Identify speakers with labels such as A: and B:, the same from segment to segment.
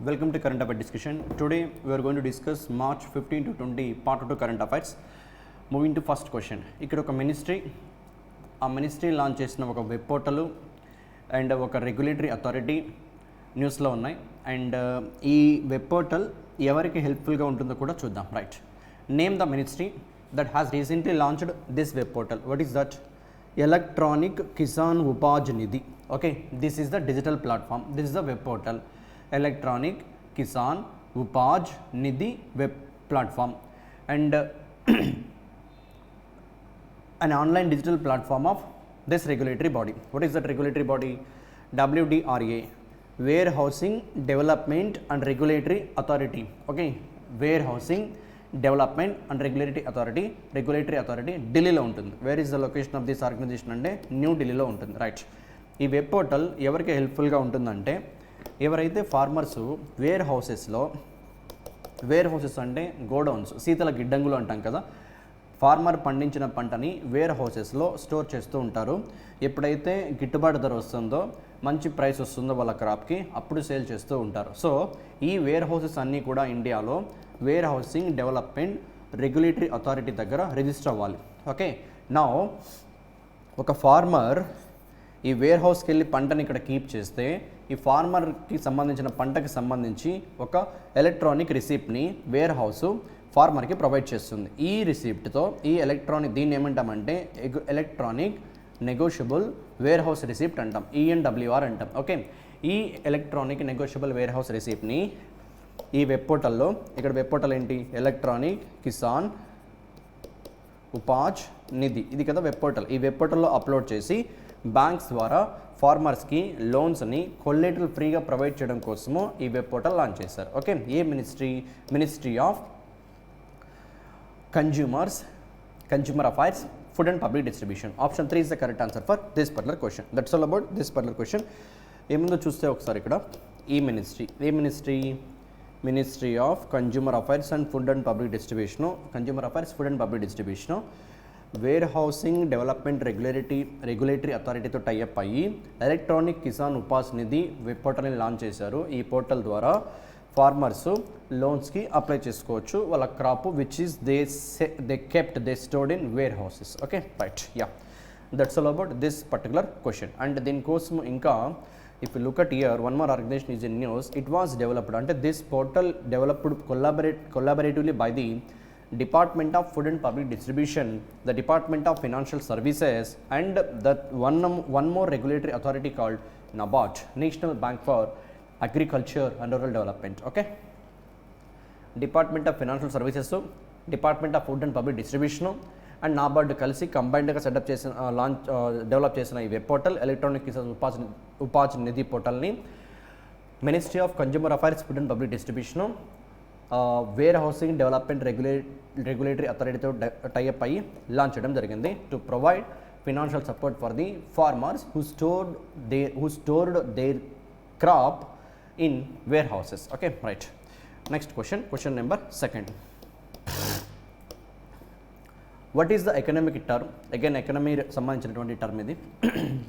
A: Welcome to Current Affairs discussion. Today we are going to discuss March 15 to 20 part 2 current affairs. Moving to first question. ఇక్కడ ఒక ministry launch చేసిన ఒక web portal and ఒక regulatory authority న్యూస్లో ఉన్నాయి. And ఈ web portal ఎవరికి హెల్ప్ఫుల్గా ఉంటుందో కూడా చూద్దాం. Right, name the ministry that has recently launched this web portal. What is that? Electronic Kisan Upaj Nidhi. Okay, this is the digital platform. This is the web portal. Electronic Kisan Upaj Nidhi web platform, and an online digital platform of this regulatory body. What is that regulatory body? WDRA, Warehousing Development and Regulatory Authority. Okay, Warehousing development and regulatory authority ఢిల్లీలో ఉంటుంది. Where is the location of this organisation అంటే న్యూ ఢిల్లీలో ఉంటుంది. Right, ఈ web portal ఎవరికి హెల్ప్ఫుల్గా ఉంటుందంటే ఎవరైతే ఫార్మర్స్ వేర్ హౌసెస్ అంటే గోడౌన్స్, శీతల గిడ్డంగులు అంటాం కదా, ఫార్మర్ పండించిన పంటని వేర్ హౌసెస్లో స్టోర్ చేస్తూ ఉంటారు. ఎప్పుడైతే గిట్టుబాటు ధర వస్తుందో, మంచి ప్రైస్ వస్తుందో వాళ్ళ క్రాప్కి, అప్పుడు సేల్ చేస్తూ ఉంటారు. సో ఈ వేర్ హౌసెస్ అన్నీ కూడా ఇండియాలో warehousing development regulatory authority దగ్గర రిజిస్టర్ అవ్వాలి. ఓకే, నా ఒక ఫార్మర్ ఈ వేర్ హౌస్కి వెళ్ళి పంటని ఇక్కడ కీప్ చేస్తే ఈ ఫార్మర్కి సంబంధించిన పంటకి సంబంధించి ఒక ఎలక్ట్రానిక్ రిసిప్ట్ని వేర్ హౌస్ ఫార్మర్కి ప్రొవైడ్ చేస్తుంది. ఈ రిసిప్ట్తో దీన్ని ఏమంటామంటే electronic negotiable warehouse receipt అంటాం, ENWR అంటాం. ఓకే, ఈ ఎలక్ట్రానిక్ నెగోషియబుల్ వేర్ హౌస్ రిసిప్ట్ని ఈ వెబ్ పోర్టల్లో, ఇక్కడ వెబ్ పోర్టల్ ఏంటి, ఎలక్ట్రానిక్ కిసాన్ ఉపాజ్ నిధి, ఇది కదా వెబ్ పోర్టల్. ఈ వెబ్ పోర్టల్లో అప్లోడ్ చేసి బ్యాంక్స్ ద్వారా ఫార్మర్స్కి లోన్స్ని కొల్లేటరల్ ఫ్రీగా ప్రొవైడ్ చేయడం కోసము ఈ వెబ్ పోర్టల్ లాంచ్ చేశారు. ఓకే, ఏ ministry of consumer affairs, food and public distribution. Option 3 is the correct answer for this particular question. That's all about this particular question. ఏముందో చూస్తే ఒకసారి ఇక్కడ ఈ ministry of consumer affairs and food and public distribution warehousing development regulatory అథారిటీతో tie up అయ్యి electronic Kisan Upaj Nidhi web పోర్టల్ని launch చేశారు. ఈ పోర్టల్ ద్వారా ఫార్మర్స్ లోన్స్కి అప్లై చేసుకోవచ్చు వాళ్ళ crop which is they stored in warehouses. Okay, right, yeah, that's all about this particular question. And దీనికోసం ఇంకా if you look at here, one more organization is in news. It was developed, ante this portal developed collaboratively by the Department of Food and Public Distribution, the Department of Financial Services, and that one more regulatory authority called NABARD, National Bank for Agriculture and Rural Development. Okay, Department of Financial Services, Department of Food and Public Distribution and NABARD కలిసి కంబైన్డ్గా setup చేసిన develop చేసిన ఈ web portal electronic Kisan Upaj Nidhi పోర్టల్ని ministry of consumer affairs, food and public distribution, warehousing development regulatory అథారిటీతో tie up అయ్యి launch చేయడం జరిగింది to provide financial support for the farmers who stored their crop in warehouses. Okay, right, next question number 2. What is the economic term? Again economy సంబంధించినటువంటి term ఇది,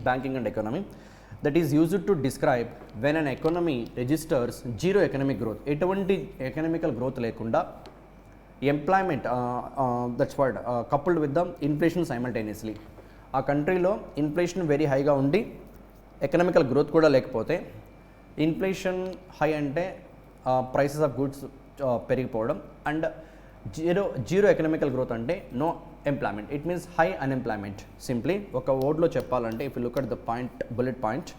A: banking and economy, that is used to describe when an economy registers zero economic growth. ఎటువంటి economical growth లేకుండా employment that's what coupled with the inflation simultaneously. ఆ కంట్రీలో inflation very హైగా ఉండి economical growth కూడా లేకపోతే, ఇన్ఫ్లేషన్ హై అంటే prices of goods పెరిగిపోవడం, అండ్ జీరో ఎకనామికల్ గ్రోత్ అంటే no employment, it means high unemployment. Simply ఒక వర్డ్లో చెప్పాలంటే, if you look at the bullet point,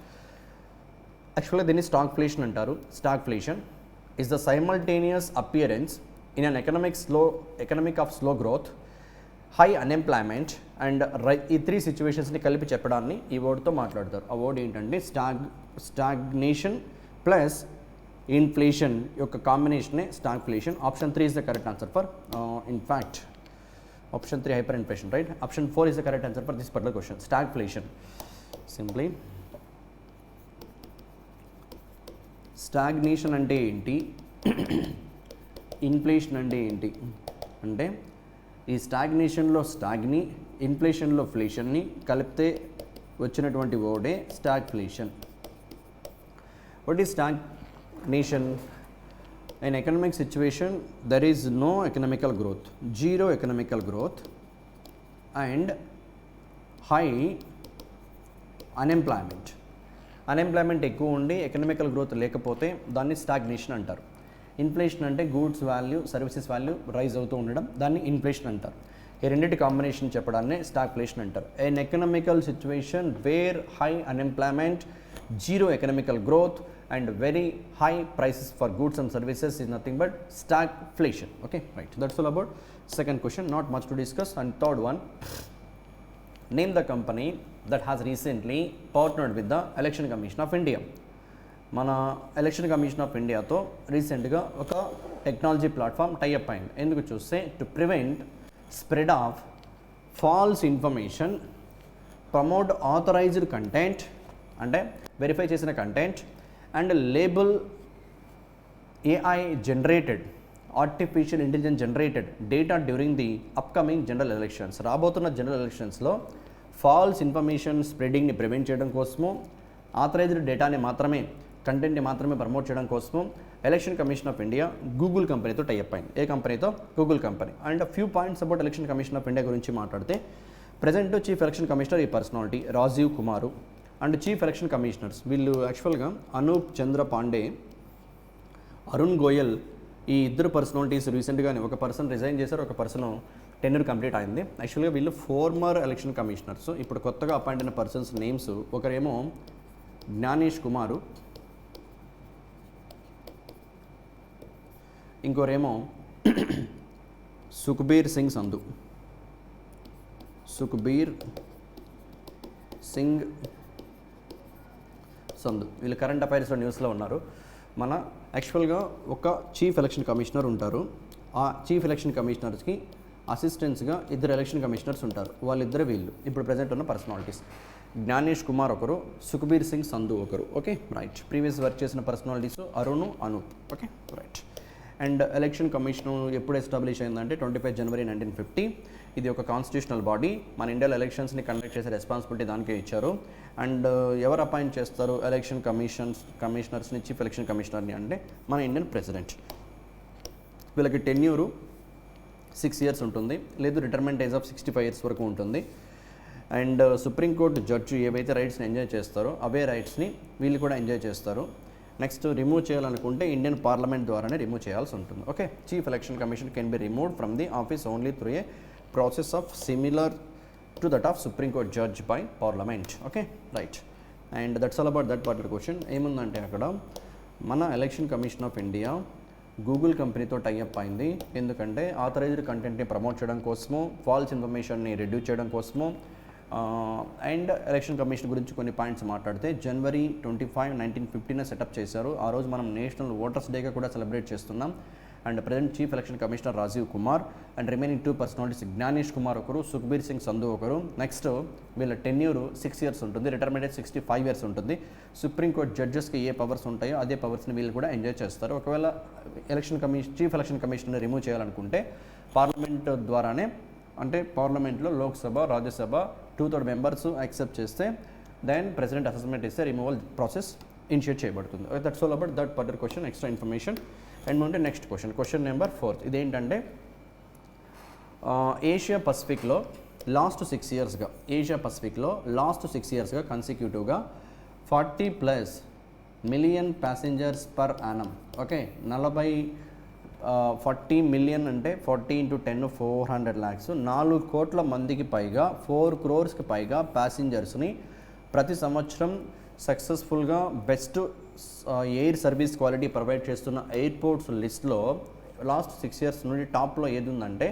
A: యాక్చువల్గా దీన్ని స్టాగ్ఫ్లేషన్ అంటారు. Stagflation is the simultaneous appearance in an economic of slow growth, high unemployment and ఈ 3 సిచ్యువేషన్స్ని కలిపి చెప్పడాన్ని ఈ వర్డ్తో మాట్లాడతారు. ఆ వర్డ్ ఏంటంటే స్టాగ్నేషన్ ప్లస్ ఇన్ఫ్లేషన్ యొక్క కాంబినేషనే stagflation. Option 3 is the correct answer for in fact option 3 hyperinflation. Right, option 4 is the correct answer for this particular question. Stagflation, simply stagnation అంటే ఏంటి, ఇన్ఫ్లేషన్ అంటే ఏంటి అంటే ఈ స్టాగ్నేషన్లో స్టాగ్ని, ఇన్ఫ్లేషన్లో ఫ్లేషన్ని కలిపితే వచ్చినటువంటి వర్డే stagflation. What is stagnation? in economic situation there is no economical growth, zero economical growth and high unemployment ఎక్కువ ఉండి ఎకనామికల్ గ్రోత్ లేకపోతే దాన్ని స్టాగ్నేషన్ అంటారు. ఇన్ఫ్లేషన్ అంటే goods value services value rise అవుతూ ఉండడం, దాన్ని ఇన్ఫ్లేషన్ అంటారు. ఈ రెండింటి కాంబినేషన్ చెప్పడాన్ని స్టాగ్ఫ్లేషన్ అంటారు. An economical situation where high unemployment, zero economical growth and very high prices for goods and services is nothing but stagflation. Okay, right, that's all about second question, not much to discuss. And third one, name the company that has recently partnered with the Election Commission of India. మన election commission of ఇండియాతో రీసెంట్గా ఒక technology platform tie up అయింది. ఎందుకు చూస్తే to prevent spread of false information, promote authorised content అంటే verify చేసిన content and label AI generated artificial intelligence generated data during the upcoming general elections. రాబోతున్న జనరల్ ఎలక్షన్స్లో ఫాల్స్ ఇన్ఫర్మేషన్ స్ప్రెడింగ్ని ప్రివెంట్ చేయడం కోసము, ఆథరైజ్డ్ డేటాని మాత్రమే, కంటెంట్ని మాత్రమే ప్రమోట్ చేయడం కోసము election commission of India Google కంపెనీతో టైఅప్ అయింది. ఏ కంపెనీతో? Google company. And few points about election commission of India గురించి మాట్లాడితే, ప్రజెంట్ చీఫ్ ఎలక్షన్ కమిషనర్ ఈ personality Rajiv Kumar and chief election commissioners వీళ్ళు యాక్చువల్గా అనూప్ చంద్ర పాండే, అరుణ్ గోయల్, ఈ ఇద్దరు పర్సనాలిటీస్ రీసెంట్గానే ఒక పర్సన్ రిజైన్ చేశారు, ఒక పర్సన్ టెన్యూర్ కంప్లీట్ అయింది. యాక్చువల్గా వీళ్ళు ఫార్మర్ ఎలక్షన్ కమిషనర్స్. ఇప్పుడు కొత్తగా అపాయింట్ అయిన పర్సన్స్ నేమ్స్, ఒకరేమో జ్ఞానేష్ కుమారు, ఇంకోరేమో సుఖ్బీర్ సింగ్ సంధు. వీళ్ళు కరెంట్ అఫైర్స్లో న్యూస్లో ఉన్నారు. మన యాక్చువల్గా ఒక చీఫ్ ఎలక్షన్ కమిషనర్ ఉంటారు. ఆ చీఫ్ ఎలక్షన్ కమిషనర్స్కి అసిస్టెంట్స్గా ఇద్దరు ఎలక్షన్ కమిషనర్స్ ఉంటారు. వాళ్ళిద్దరు వీళ్ళు ఇప్పుడు ప్రజెంట్ ఉన్న పర్సనాలిటీస్. జ్ఞానేష్ కుమార్ ఒకరు, సుఖ్బీర్ సింగ్ సంధు ఒకరు. Okay, right. ప్రీవియస్ వర్క్ చేసిన personalities Arun, Anup. Okay, right. And election commission ఎప్పుడు ఎస్టాబ్లిష్ అయిందంటే 25 జనవరి 1950. ఇది ఒక కాన్స్టిట్యూషనల్ బాడీ. మన ఇండియాలో ఎలక్షన్స్ని కండక్ట్ చేసే రెస్పాన్సిబిలిటీ దానికే ఇచ్చారు. అండ్ ఎవరు అపాయింట్ చేస్తారు ఎలక్షన్ కమిషనర్స్ని, చీఫ్ ఎలక్షన్ కమిషనర్ని అంటే మన ఇండియన్ ప్రెసిడెంట్. వీళ్ళకి టెన్యూరు 6 years ఉంటుంది, లేదు రిటైర్మెంట్ ఏజ్ ఆఫ్ 65 years వరకు ఉంటుంది. అండ్ సుప్రీంకోర్టు జడ్జి ఏవైతే రైట్స్ని ఎంజాయ్ చేస్తారో అవే రైట్స్ని వీళ్ళు కూడా ఎంజాయ్ చేస్తారు. నెక్స్ట్ రిమూవ్ చేయాలనుకుంటే ఇండియన్ పార్లమెంట్ ద్వారానే రిమూవ్ చేయాల్సి ఉంటుంది. Okay, chief election commission can be removed from the office only through a process of similar to that of supreme court judge by parliament. Okay, right. And that's all about that particular question. ఏముందంటే అక్కడ మన election commission of India Google కంపెనీతో tie up అయింది. ఎందుకంటే authorised కంటెంట్ని promote చేయడం కోసము, falls ఇన్ఫర్మేషన్ని రెడ్యూస్ చేయడం కోసము. అండ్ ఎలక్షన్ కమిషన్ గురించి కొన్ని పాయింట్స్ మాట్లాడితే, జనవరి 25, 1950 సెటప్ చేశారు. ఆ రోజు మనం నేషనల్ ఓటర్స్ డేగా కూడా సెలబ్రేట్ చేస్తున్నాం. And present chief election commissioner Rajiv Kumar and remaining 2 personalities Gyanesh Kumar ఒకరు, సుఖ్బీర్ సింగ్ సంధు ఒకరు. నెక్స్ట్ వీళ్ళ టెన్యూర్ 6 years ఉంటుంది, రిటైర్మెంట్ 65 years ఉంటుంది. సుప్రీంకోర్టు జడ్జెస్కి ఏ పవర్స్ ఉంటాయో అదే పవర్స్ని వీళ్ళు కూడా ఎంజాయ్ చేస్తారు. ఒకవేళ చీఫ్ ఎలక్షన్ కమిషనర్ రిమూవ్ చేయాలనుకుంటే పార్లమెంట్ ద్వారానే, అంటే పార్లమెంట్లో లోక్సభ, రాజ్యసభ 2/3 members యాక్సెప్ట్ చేస్తే దెన్ ప్రెసిడెంట్ అసెస్మెంట్ ఇస్తే రిమూవల్ ప్రాసెస్ ఇనిషియేట్ చేయబడుతుంది. That's all about that particular question, extra information. And అంటే నెక్స్ట్ క్వశ్చన్ నెంబర్ 4. ఇదేంటంటే ఏషియా పసిఫిక్లో లాస్ట్ 6 yearsగా కన్సిక్యూటివ్గా 40+ million passengers per annum. Okay, 40 million అంటే 40 × 10 400 lakhs, 4 కోట్ల మందికి పైగా, 4 crores పైగా ప్యాసింజర్స్ని ప్రతి సంవత్సరం సక్సెస్ఫుల్గా best air service quality provide చేస్తున్న ఎయిర్పోర్ట్స్ లిస్ట్లో లాస్ట్ 6 years నుండి టాప్లో ఏది ఉందంటే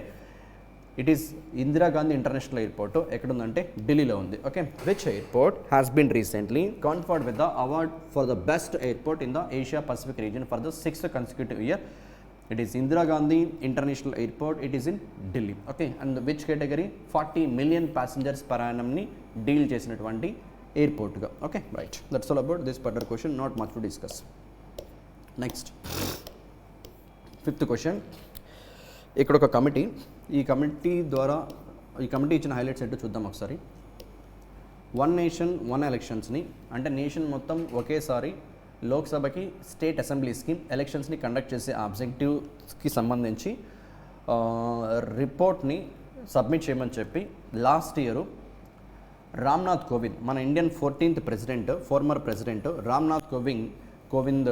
A: it is Indira Gandhi international airport. ఎక్కడుందంటే ఢిల్లీలో ఉంది. Okay, which airport has been recently conferred with the award for the best airport in the Asia Pacific region for the 6th consecutive year? It is Indira Gandhi International Airport. It is in Delhi. Okay, and which category? 40 million passengers per annum ni deal చేసినటువంటి airport గా. Okay, right. That's all about this particular question, not much to discuss. Next 5th question. ఇక్కడ ఒక committee, ఈ committee ఇచ్చిన highlights ఏంటో చూద్దాం ఒకసారి. 1 nation 1 electionsని అంటే నేషన్ మొత్తం ఒకేసారి లోక్సభకి స్టేట్ అసెంబ్లీస్కి ఎలక్షన్స్ని కండక్ట్ చేసే ఆబ్జెక్టివ్స్కి సంబంధించి రిపోర్ట్ని సబ్మిట్ చేయమని చెప్పి లాస్ట్ ఇయర్ రామ్నాథ్ కోవింద్, మన Indian 14th president, former president Ram Nath Kovind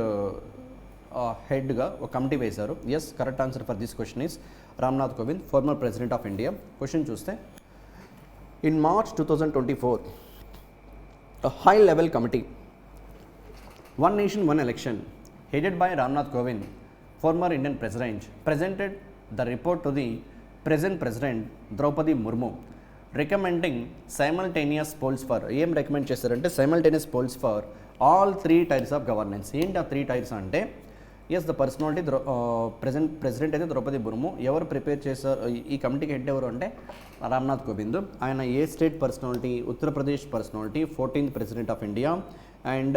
A: హెడ్గా ఒక కమిటీ వేశారు. Yes, correct answer for this question is Ram Nath Kovind, former president of India. Question చూస్తే, in March 2024 a high level committee, One Nation One Election, headed by Ramnath Kovind, former Indian president, presented the report to the present president Draupadi Murmu, recommending simultaneous polls for, ఏం recommend చేశారంటే simultaneous polls for all 3 tiers of governance. ఏంటి ఆ 3 tiers అంటే, yes, the personality president అయితే ద్రౌపది ముర్ము. ఎవరు prepare చేశారు ఈ కమిటీకి హెడ్ ఎవరు అంటే రామ్నాథ్ కోవింద్. ఆయన ఏ state personality? Uttar Pradesh personality, 14th president of India. And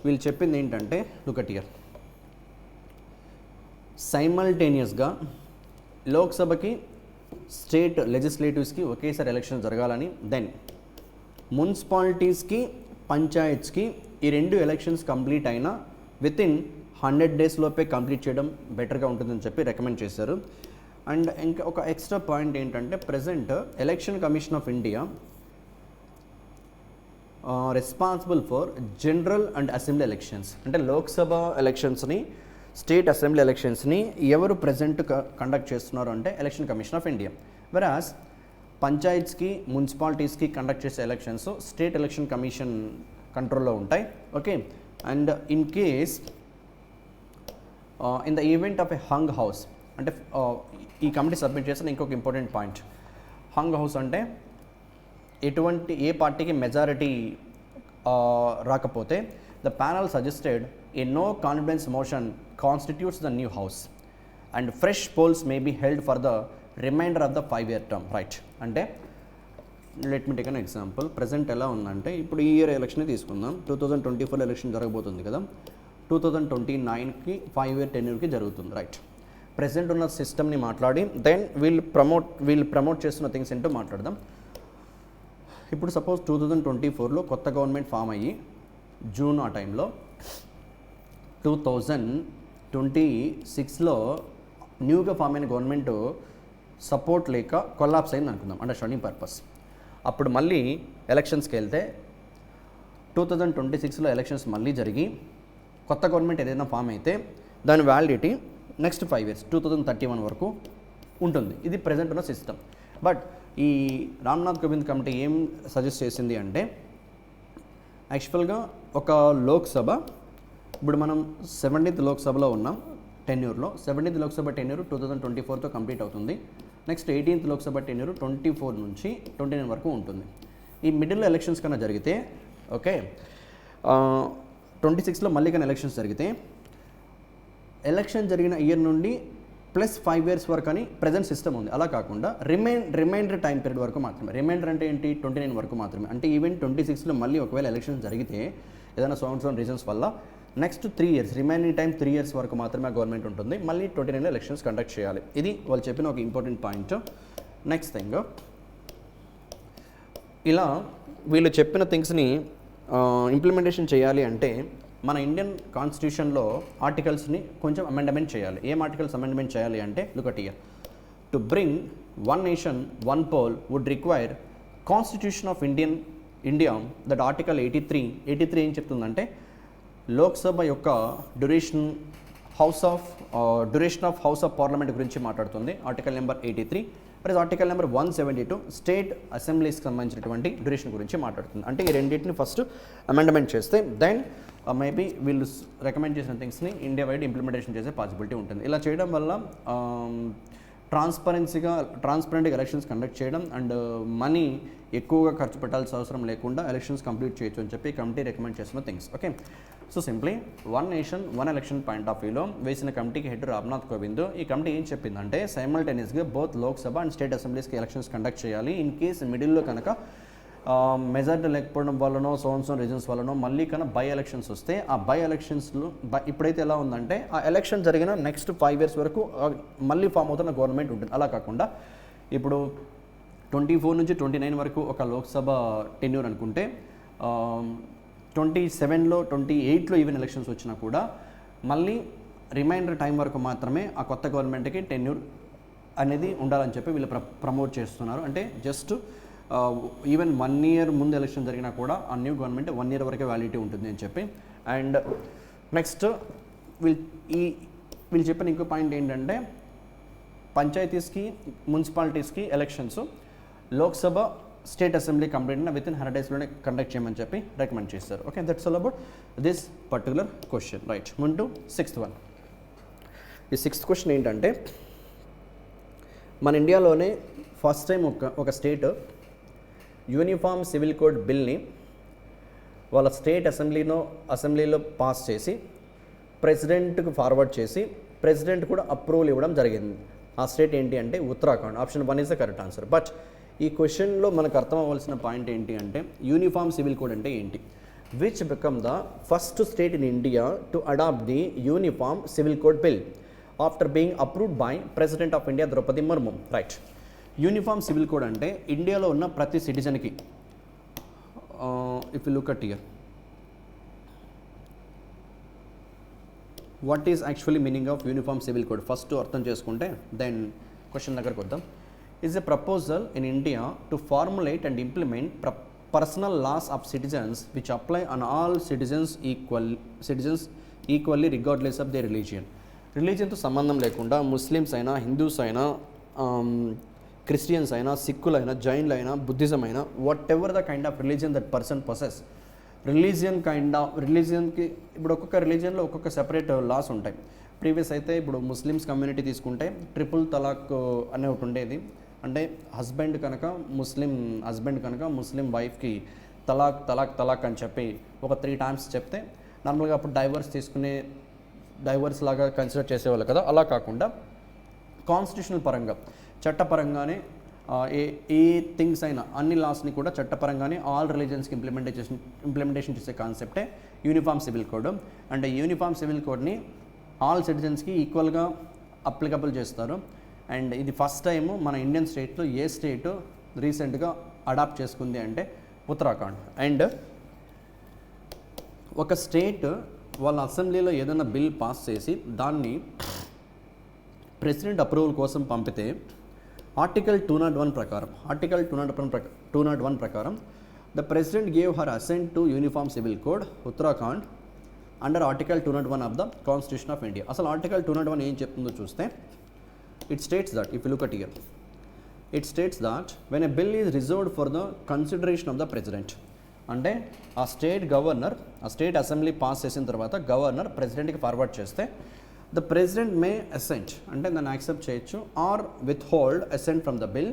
A: వీళ్ళు చెప్పింది ఏంటంటే, లుక్ అట్ హియర్, సైమల్టేనియస్గా లోక్సభకి స్టేట్ లెజిస్లేటివ్స్కి ఒకేసారి ఎలక్షన్ జరగాలని, దెన్ మున్సిపాలిటీస్కి పంచాయత్స్కి ఈ 2 ఎలక్షన్స్ కంప్లీట్ అయినా వితిన్ 100 days లోపే కంప్లీట్ చేయడం బెటర్గా ఉంటుందని చెప్పి రికమెండ్ చేశారు. అండ్ ఇంకా ఒక ఎక్స్ట్రా పాయింట్ ఏంటంటే, present election commission of India responsible for general and assembly elections. అంటే లోక్సభ ఎలక్షన్స్ని, స్టేట్ అసెంబ్లీ ఎలక్షన్స్ని ఎవరు ప్రజెంట్ కండక్ట్ చేస్తున్నారు అంటే election commission of India. Whereas పంచాయత్స్కి, మున్సిపాలిటీస్కి కండక్ట్ చేసే ఎలక్షన్స్ స్టేట్ ఎలక్షన్ కమిషన్ కంట్రోల్లో ఉంటాయి. Okay, and in case in the event of a hung house, అంటే ఈ కమిటీ సబ్మిట్ చేసిన ఇంకొక ఇంపార్టెంట్ పాయింట్, హంగ్ హౌస్ అంటే ఏ పార్టీకి మెజారిటీ రాకపోతే the panel suggested a no confidence motion constitutes the new house and fresh polls may be held for the reminder of the 5-year term. Right, అంటే let me take an example. Present ఎలా ఉందంటే, ఇప్పుడు ఈ year election తీసుకుందాం. 2024 election జరగబోతుంది కదా, 2029కి 5-year tenure జరుగుతుంది. Right, present ఉన్న సిస్టమ్ని మాట్లాడి దెన్ వీళ్ళు ప్రమోట్ చేస్తున్న థింగ్స్ ఏంటో మాట్లాడదాం. ఇప్పుడు సపోజ్ 2024లో కొత్త గవర్నమెంట్ ఫామ్ అయ్యి జూన్ ఆ టైంలో 2026లో న్యూగా ఫామ్ అయిన గవర్నమెంట్ సపోర్ట్ లేక కొలాప్స్ అయింది అనుకుందాం, అండర్స్టాండింగ్ పర్పస్. అప్పుడు మళ్ళీ ఎలక్షన్స్కి వెళ్తే 2026లో ఎలక్షన్స్ మళ్ళీ జరిగి కొత్త గవర్నమెంట్ ఏదైనా ఫామ్ అయితే దాని వ్యాలిడిటీ నెక్స్ట్ 5 years 2031 వరకు ఉంటుంది. ఇది ప్రజెంట్ ఉన్న సిస్టమ్. బట్ ఈ రామ్నాథ్ కోవింద్ కమిటీ ఏం సజెస్ట్ చేసింది అంటే, యాక్చువల్గా ఒక లోక్సభ, ఇప్పుడు మనం 17th లోక్సభలో ఉన్నాం టెన్యూర్లో. 17th లోక్సభ టెన్యూర్ 2024తో కంప్లీట్ అవుతుంది. నెక్స్ట్ 18th లోక్సభ టెన్యూర్ 24 నుంచి 29 వరకు ఉంటుంది. ఈ మిడిల్లో ఎలక్షన్స్ కన్నా జరిగితే, ఓకే, 26లో మళ్ళీ కానీ ఎలక్షన్స్ జరిగితే, ఎలక్షన్ జరిగిన ఇయర్ నుండి ప్లస్ 5 years వరకు అని ప్రజెంట్ సిస్టమ్ ఉంది. అలా కాకుండా రిమైండర్ టైం పీరియడ్ వరకు మాత్రమే. రిమైండర్ అంటే ఏంటి? 29 వరకు మాత్రమే. అంటే ఈవెన్ 26లో మళ్ళీ ఒకవేళ ఎలక్షన్స్ జరిగితే ఏదైనా సౌండ్ రీజన్స్ వల్ల next 3 years, remaining time 3 years వరకు మాత్రమే గవర్నమెంట్ ఉంటుంది. మళ్ళీ 29లో ఎలక్షన్స్ కండక్ట్ చేయాలి. ఇది వాళ్ళు చెప్పిన ఒక ఇంపార్టెంట్ పాయింట్. నెక్స్ట్ థింగ్, ఇలా వీళ్ళు చెప్పిన థింగ్స్ని ఇంప్లిమెంటేషన్ చేయాలి అంటే మన ఇండియన్ కాన్స్టిట్యూషన్లో ఆర్టికల్స్ని కొంచెం అమెండ్మెంట్ చేయాలి. ఏం ఆర్టికల్స్ అమెండ్మెంట్ చేయాలి అంటే, look at here, to bring one nation one poll would require constitution of India that article 83 ఏం చెప్తుందంటే, లోక్సభ యొక్క duration of house of parliament గురించి మాట్లాడుతుంది. Article number 83. Plus article number 172 state అసెంబ్లీస్కి సంబంధించినటువంటి డ్యూరేషన్ గురించి మాట్లాడుతుంది. అంటే ఈ రెండింటిని ఫస్ట్ అమెండ్మెంట్ చేస్తే దెన్ మేబీ వీళ్ళు రికమెండ్ చేసిన థింగ్స్ని ఇండియా వైడ్ ఇంప్లిమెంటేషన్ చేసే పాసిబిలిటీ ఉంటుంది. ఇలా చేయడం వల్ల ట్రాన్స్పరెంట్గా ఎలక్షన్స్ కండక్ట్ చేయడం అండ్ మనీ ఎక్కువగా ఖర్చు పెట్టాల్సిన అవసరం లేకుండా ఎలక్షన్స్ కంప్లీట్ చేయొచ్చు అని చెప్పి కమిటీ రికమెండ్ చేసిన things. Okay, so simply one nation one election point of వ్యూలో వేసిన కమిటీకి హెడ్ రామ్నాథ్ కోవింద్. ఈ కమిటీ ఏం చెప్పిందంటే, సైమల్టేనియస్గా బోత్ లోక్సభ అండ్ స్టేట్ అసెంబ్లీస్కి ఎలక్షన్స్ కండక్ట్ చేయాలి. ఇన్ కేస్ మిడిల్లో కనుక మెజారిటీ లేకపోవడం వల్లనో సోన్సోన్ రీజన్స్ వల్లనో మళ్ళీ కన్నా బై ఎలక్షన్స్ వస్తే, ఆ బై ఎలక్షన్స్లో ఇప్పుడైతే ఎలా ఉందంటే, ఆ ఎలక్షన్ జరిగిన నెక్స్ట్ 5 years వరకు మళ్ళీ ఫామ్ అవుతున్న గవర్నమెంట్ ఉంటుంది. అలా కాకుండా ఇప్పుడు 24 నుంచి 29 వరకు ఒక లోక్సభ టెన్యూర్ అనుకుంటే, 27లో 28లో ఈవెన్ ఎలక్షన్స్ వచ్చినా కూడా మళ్ళీ రిమైండర్ టైం వరకు మాత్రమే ఆ కొత్త గవర్నమెంట్కి టెన్యూర్ అనేది ఉండాలని చెప్పి వీళ్ళు ప్రమోట్ చేస్తున్నారు. అంటే జస్ట్ ఈవెన్ 1 year ముందు ఎలక్షన్ జరిగినా కూడా ఆ న్యూ గవర్నమెంట్ 1 year వరకే వ్యాలిడిటీ ఉంటుంది అని చెప్పి. అండ్ నెక్స్ట్ వీళ్ళు చెప్పిన ఇంకో పాయింట్ ఏంటంటే పంచాయతీస్కి మున్సిపాలిటీస్కి elections Lok Sabha state assembly complete within 100 daysలోనే కండక్ట్ చేయమని చెప్పి రికమెండ్ చేస్తారు. Okay, that's all about this particular question. Right, move to 6th one. ఈ 6th క్వశ్చన్ ఏంటంటే మన ఇండియాలోనే ఫస్ట్ టైం ఒక స్టేట్ యూనిఫామ్ సివిల్ కోడ్ బిల్ని వాళ్ళ స్టేట్ అసెంబ్లీలో పాస్ చేసి ప్రెసిడెంట్కి ఫార్వర్డ్ చేసి ప్రెసిడెంట్ కూడా అప్రూవల్ ఇవ్వడం జరిగింది. ఆ స్టేట్ ఏంటి అంటే Uttarakhand. Option 1 is the correct answer. But ఈ క్వశ్చన్లో మనకు అర్థం అవ్వాల్సిన పాయింట్ ఏంటి అంటే యూనిఫామ్ సివిల్ కోడ్ అంటే ఏంటి? Which become the first state in India to adopt the uniform civil code bill after being approved by president of India Droupadi Murmu. Right, uniform civil code అంటే ఇండియాలో ఉన్న ప్రతి సిటిజన్కి, if you look at here, what is actually meaning of uniform civil code first అర్థం చేసుకుంటే then question దగ్గరకు వద్దాం. Is a proposal in India to formulate and implement personal laws of citizens which apply on all citizens equally regardless of they religion. రిలీజియన్తో సంబంధం లేకుండా Muslims అయినా, హిందూస్ అయినా, Christians అయినా, సిక్కులైనా, జైన్లైనా, బుద్ధిజం అయినా, whatever the kind of religion that person possess, రిలీజియన్కి ఇప్పుడు ఒక్కొక్క రిలీజియన్లో ఒక్కొక్క సెపరేట్ లాస్ ఉంటాయి. ప్రీవియస్ అయితే ఇప్పుడు ముస్లిమ్స్ కమ్యూనిటీ తీసుకుంటే ట్రిపుల్ తలాక్ అనే ఒకటి ఉండేది. అంటే హస్బెండ్ కనుక ముస్లిం వైఫ్కి తలాక్ తలాక్ తలాక్ అని చెప్పి ఒక 3 times చెప్తే నార్మల్గా అప్పుడు డైవర్స్ లాగా కన్సిడర్ చేసేవాళ్ళు కదా. అలా కాకుండా కాన్స్టిట్యూషనల్ పరంగా చట్టపరంగానే ఏ థింగ్స్ అయినా అన్ని లాస్ని కూడా చట్టపరంగానే ఆల్ రిలీజియన్స్కి ఇంప్లిమెంటేషన్ చేసే కాన్సెప్టే uniform civil code. And uniform civil కోడ్ని ఆల్ సిటిజన్స్కి ఈక్వల్గా అప్లికబుల్ చేస్తారు. అండ్ ఇది ఫస్ట్ టైం మన ఇండియన్ స్టేట్లో ఏ స్టేట్ రీసెంట్గా అడాప్ట్ చేసుకుంది అంటే ఉత్తరాఖండ్. అండ్ ఒక స్టేట్ వాళ్ళ అసెంబ్లీలో ఏదైనా బిల్ పాస్ చేసి దాన్ని ప్రెసిడెంట్ అప్రూవల్ కోసం పంపితే ఆర్టికల్ 201 ప్రకారం the president gave her assent to uniform civil code Uttarakhand under article 201 of the constitution of India. అసలు ఆర్టికల్ 201 ఏం చెప్తుందో చూస్తే it states that, if you look at here, it states that when a bill is reserved for the consideration of the president. అంటే ఆ state governor, ఆ state assembly pass చేసిన తర్వాత governor ప్రెసిడెంట్కి ఫార్వర్డ్ చేస్తే ద ప్రెసిడెంట్ మే అసెంట్ అంటే దాన్ని accept చేయొచ్చు, or withhold assent from the bill,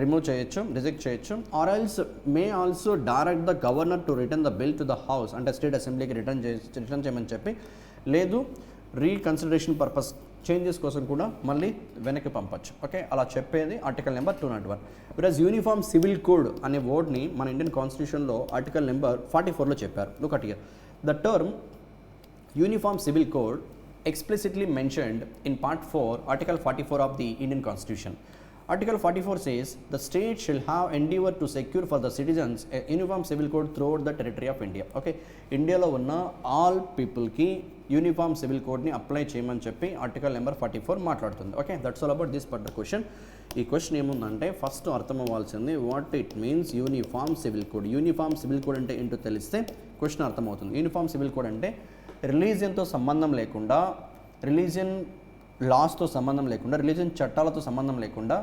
A: remove చేయొచ్చు, రిజెక్ట్ చేయొచ్చు, or else may also direct the governor to return the bill to the house అంటే స్టేట్ అసెంబ్లీకి return చేయమని చెప్పి, లేదు రీకన్సిడరేషన్ పర్పస్ చేంజెస్ కోసం కూడా మళ్ళీ వెనక్కి పంపచ్చు. ఓకే, అలా చెప్పేది article number 201. Viraj uniform civil code అనే వర్డ్ని మన ఇండియన్ కాన్స్టిట్యూషన్లో ఆర్టికల్ నెంబర్ 44లో చెప్పారు. Look at here, the term uniform civil code explicitly mentioned in part 4 article 44 of the Indian constitution. Article 44 says the state shall have endeavor to secure for the citizens a uniform civil code throughout the territory of India. Okay, ఇండియాలో ఉన్న all పీపుల్కి uniform civil కోడ్ని apply చేయమని చెప్పి article number 44 మాట్లాడుతుంది. Okay, that's all about this particular question. ఈ question ఏముందంటే first అర్థం అవ్వాల్సింది what it means uniform civil code. Uniform civil code అంటే ఏంటో తెలిస్తే క్వశ్చన్ అర్థమవుతుంది. యూనిఫామ్ సివిల్ కోడ్ అంటే రిలీజియన్తో సంబంధం లేకుండా, రిలీజియన్ లాస్తో సంబంధం లేకుండా, రిలీజియన్ చట్టాలతో సంబంధం లేకుండా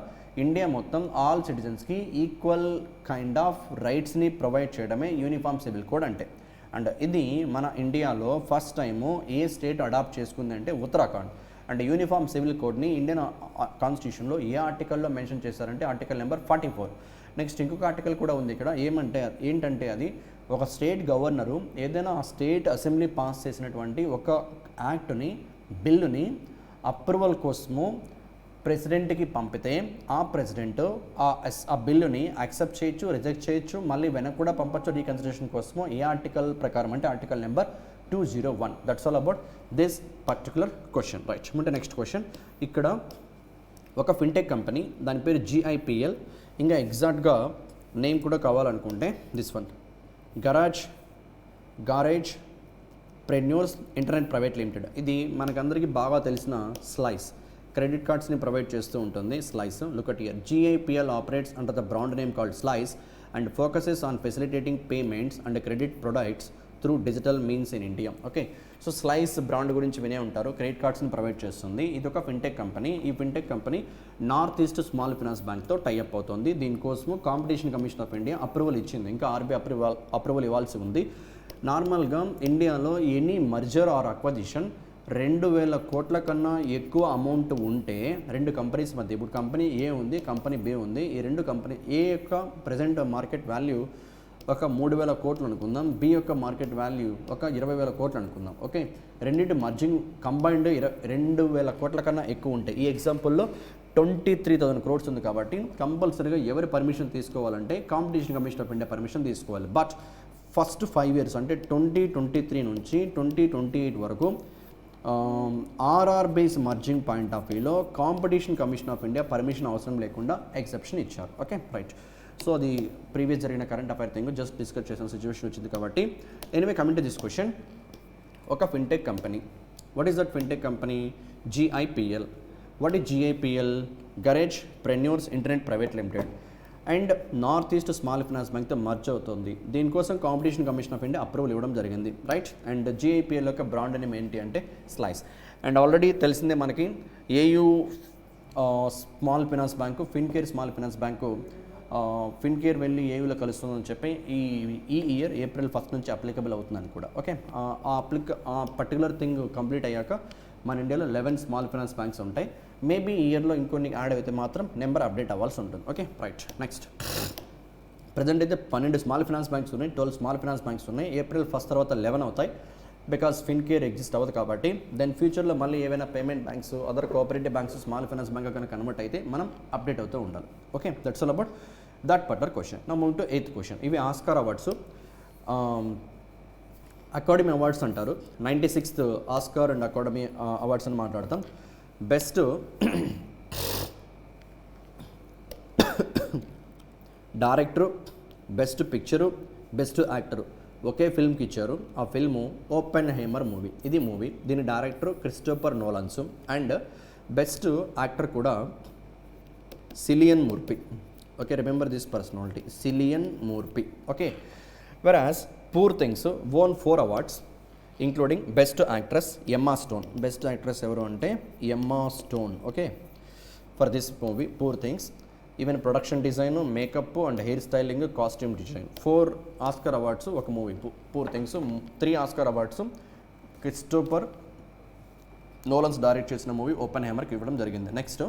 A: ఇండియా మొత్తం ఆల్ సిటిజన్స్కి ఈక్వల్ కైండ్ ఆఫ్ రైట్స్ని ప్రొవైడ్ చేయడమే యూనిఫామ్ సివిల్ కోడ్ అంటే. అండ్ ఇది మన ఇండియాలో ఫస్ట్ టైము ఏ స్టేట్ అడాప్ట్ చేసుకుంది అంటే ఉత్తరాఖండ్. అండ్ యూనిఫామ్ సివిల్ కోడ్ని ఇండియన్ కాన్స్టిట్యూషన్లో ఏ ఆర్టికల్లో మెన్షన్ చేశారంటే ఆర్టికల్ నెంబర్ 44. నెక్స్ట్ ఇంకొక ఆర్టికల్ కూడా ఉంది ఇక్కడ, ఏంటంటే అది ఒక స్టేట్ గవర్నరు ఏదైనా ఆ స్టేట్ అసెంబ్లీ పాస్ చేసినటువంటి ఒక యాక్ట్ని, బిల్లుని అప్రూవల్ కోసము ప్రెసిడెంట్కి పంపితే ఆ ప్రెసిడెంట్ ఆ బిల్లుని యాక్సెప్ట్ చేయొచ్చు, రిజెక్ట్ చేయొచ్చు, మళ్ళీ వెనక్కి కూడా పంపచ్చు రీకన్సిడరేషన్ కోసము. ఏ ఆర్టికల్ ప్రకారం అంటే article number 201. That's all about this particular question. Right, అంటే నెక్స్ట్ క్వశ్చన్. ఇక్కడ ఒక ఫిన్టెక్ కంపెనీ, దాని పేరు GIPL, ఇంకా ఎగ్జాక్ట్గా నేమ్ కూడా కావాలనుకుంటే this one, garage Garagepreneurs internet private limited. ఇది మనకందరికీ బాగా తెలిసిన స్లైస్, క్రెడిట్ కార్డ్స్ని ప్రొవైడ్ చేస్తూ ఉంటుంది Slice. Look at here, GIPL operates under the brand name called Slice and focuses on facilitating payments and credit products through digital means in India. Okay, so Slice brand గురించి వినే ఉంటారు, credit కార్డ్స్ని provide చేస్తుంది. ఇది ఒక fintech company. ఈ fintech company North east small finance బ్యాంక్తో tie up అవుతుంది. దీనికోసము competition commission of India approval ఇచ్చింది, ఇంకా RBI అప్రూవల్ ఇవ్వాల్సి ఉంది. నార్మల్గా ఇండియాలో ఎనీ మర్జర్ ఆర్ అక్వజిషన్ 2000 కోట్ల కన్నా ఎక్కువ అమౌంట్ ఉంటే రెండు కంపెనీస్ మధ్య, ఇప్పుడు కంపెనీ A ఉంది, కంపెనీ B ఉంది, ఈ రెండు కంపెనీ A యొక్క ప్రజెంట్ మార్కెట్ వాల్యూ ఒక 3000 కోట్లు అనుకుందాం, B యొక్క మార్కెట్ వాల్యూ ఒక 20,000 కోట్లు అనుకుందాం. ఓకే, రెండింటి మర్జింగ్ కంబైన్డ్ 2000 కోట్ల కన్నా ఎక్కువ ఉంటాయి. ఈ ఎగ్జాంపుల్లో 23,000 crores ఉంది కాబట్టి కంపల్సరీగా ఎవరి పర్మిషన్ తీసుకోవాలంటే competition commission of India permission తీసుకోవాలి. బట్ ఫస్ట్ 5 years అంటే 2023 నుంచి 2028 వరకు RRB's మర్జింగ్ పాయింట్ ఆఫ్ వ్యూలో competition commission of India permission అవసరం లేకుండా ఎక్సెప్షన్ ఇచ్చారు. Okay, right. సో అది ప్రీవియస్ జరిగిన current affair thing just discuss చేసిన సిచ్యువేషన్ వచ్చింది కాబట్టి. Anyway, coming to this question, ఒక fintech company, what is that fintech company? GIPL. What is GIPL? Garagepreneurs internet private limited and north east small finance బ్యాంక్తో merge అవుతుంది. దీనికోసం competition commission of India approval ఇవ్వడం జరిగింది, right. And GIPL యొక్క brand name ఏంటి అంటే slice. And already తెలిసిందే మనకి AU small finance bank, Fincare small finance bank, Fincare వెళ్ళి AUలో కలుస్తుందని చెప్పి ఈ ఇయర్ April 1st నుంచి అప్లికబుల్ అవుతుందని కూడా. ఓకే, ఆ పర్టికులర్ థింగ్ కంప్లీట్ అయ్యాక మన ఇండియాలో 11 స్మాల్ ఫైనాన్స్ బ్యాంక్స్ ఉంటాయి. మేబీ ఈ ఇయర్లో ఇంకొన్ని యాడ్ అయితే మాత్రం నెంబర్ అప్డేట్ అవ్వాల్సి ఉంటుంది. Okay, right. నెక్స్ట్, ప్రజెంట్ అయితే 12 స్మాల్ ఫైనాన్స్ బ్యాంక్స్ ఉన్నాయి, 12 స్మాల్ ఫైనాన్స్ బ్యాంక్స్ ఉన్నాయి. April 1st తర్వాత 11 అవుతాయి, బికాస్ ఫిన్కేర్ ఎగ్జిస్ట్ అవ్వదు కాబట్టి. దెన్ ఫ్యూచర్లో మళ్ళీ ఏవైనా payment banks, other cooperative banks small finance bank కనుక కన్వర్ట్ అయితే మనం అప్డేట్ అవుతూ ఉండాలి. Okay, that's all about that particular question. నా మూవ్ టు 8th క్వశ్చన్. ఇవి ఆస్కార్ అవార్డ్స్, అకాడమీ అవార్డ్స్ అంటారు. 96th Oscar and academy awards అని మాట్లాడతాం. Best director, best picture, best actor ఒకే ఫిల్మ్కి ఇచ్చారు. ఆ ఫిల్ము ఓపెన్హైమర్ మూవీ. ఇది మూవీ, దీని director Christopher Nolan's and best actor కూడా Cillian Murphy. Okay, remember this personality, Cillian Murphy. Okay, whereas poor things won 4 awards including best actress Emma Stone. Best actress ఎవరు అంటే Emma Stone. Okay, for this movie poor things. Even production design, makeup and hair styling, costume design. 4 Oscar awards ఒక movie poor things. 3 Oscar awards Christopher Nolan's direct చేసిన movie ఓపెన్హైమర్కి ఇవ్వడం జరిగింది. Next,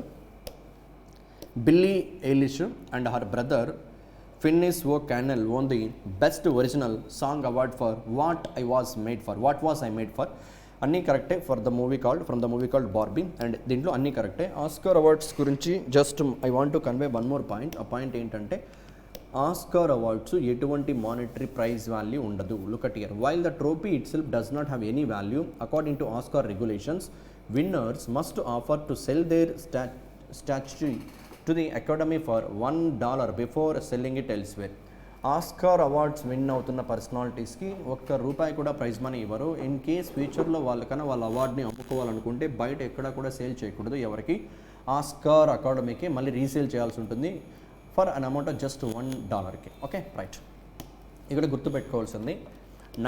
A: Billie Eilish and her brother Finneas O'Connell won the best original song award for what was I made for. అన్నీ కరెక్టే from the movie called Barbie. And దీంట్లో అన్నీ కరెక్టే. Oscar awards గురించి just I want to convey one more point. ఆ point ఏంటంటే Oscar awards ఎటువంటి monetary prize value ఉండదు. Look at here, while the trophy itself does not have any value according to Oscar regulations, winners must offer to sell their statue to the academy for $1 before selling it elsewhere. Oscar awards win అవుతున్న పర్సనాలిటీస్కి ₹1 కూడా prize money ఇవ్వరు. In case ఫ్యూచర్లో వాళ్ళ అవార్డ్ని అమ్ముకోవాలనుకుంటే బయట ఎక్కడా కూడా sale చేయకూడదు ఎవరికి, ఆస్కార్ అకాడమీకి మళ్ళీ రీసేల్ చేయాల్సి ఉంటుంది for an amount of just $1. Okay, right. ఇక్కడ గుర్తుపెట్టుకోవాల్సింది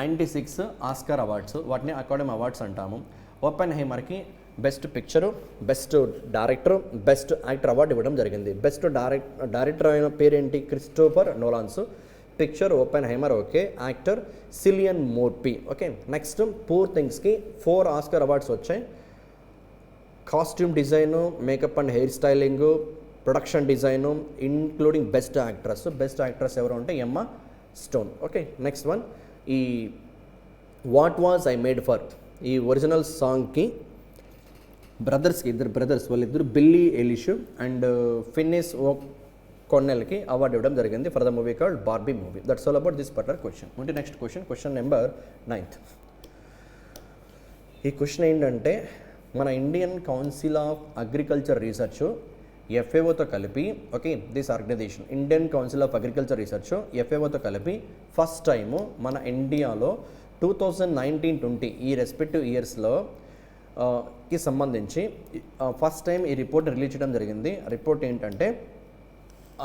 A: 96 ఆస్కార్ అవార్డ్స్, వాటిని అకాడమీ అవార్డ్స్ అంటాము. ఓపెన్హైమర్కి best picture, best director, best actor award ఇవ్వడం జరిగింది. బెస్ట్ డైరెక్టర్ అయిన పేరేంటి? Christopher Nolan's. Picture Oppenheimer, okay. Actor Cillian Murphy. Okay, next poor థింగ్స్కి 4 ఆస్కార్ అవార్డ్స్ వచ్చాయి. Costume design, makeup and hair styling, production design, including best actress. Best actress ఎవరు అంటే Emma Stone. Okay, next one, ఈ what was I made for ఈ original సాంగ్కి బ్రదర్స్కి, ఇద్దరు brothers, వాళ్ళిద్దరు బిల్లీ ఎయిలిష్ అండ్ ఫిన్నిస్ ఓ'కానెల్కి అవార్డు ఇవ్వడం జరిగింది for the movie called Barbie movie. That's all about this particular question. అంటే నెక్స్ట్ క్వశ్చన్ నెంబర్ 9th. ఈ క్వశ్చన్ ఏంటంటే మన Indian council of agriculture research FAOతో కలిపి, okay, this organisation Indian council of agriculture research FAOతో కలిపి ఫస్ట్ టైము మన ఇండియాలో 2019-20 ఈ రెస్పెక్టివ్ ఇయర్స్లో కి సంబంధించి ఫస్ట్ టైం ఈ రిపోర్ట్ రిలీజ్ చేయడం జరిగింది. రిపోర్ట్ ఏంటంటే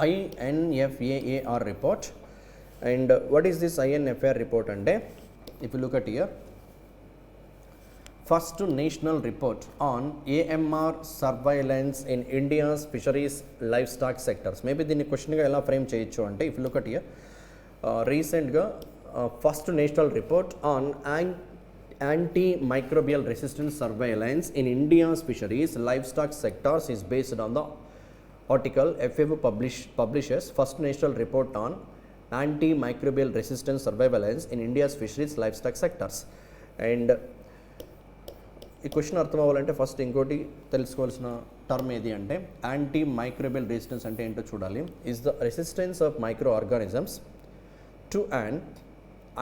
A: INFAAR report. And what is this INFAAR report అంటే, if you look at here, first national report on AMR surveillance in India's fisheries livestock sectors. Maybe దీన్ని క్వశ్చన్గా ఎలా frame చేయొచ్చు అంటే, if you look at here, రీసెంట్గా first national report on antimicrobial resistance surveillance in India's fisheries livestock sectors is based on the article FAO publishes first national report on antimicrobial resistance surveillance in India's fisheries livestock sectors. And ఈ question అర్థం అవ్వాలంటే first ఇంకోటి తెలుసుకోవాల్సిన term ఏది అంటే, anti microbial resistance అంటే ఏంటో చూడాలి. Is the resistance of micro organisms to an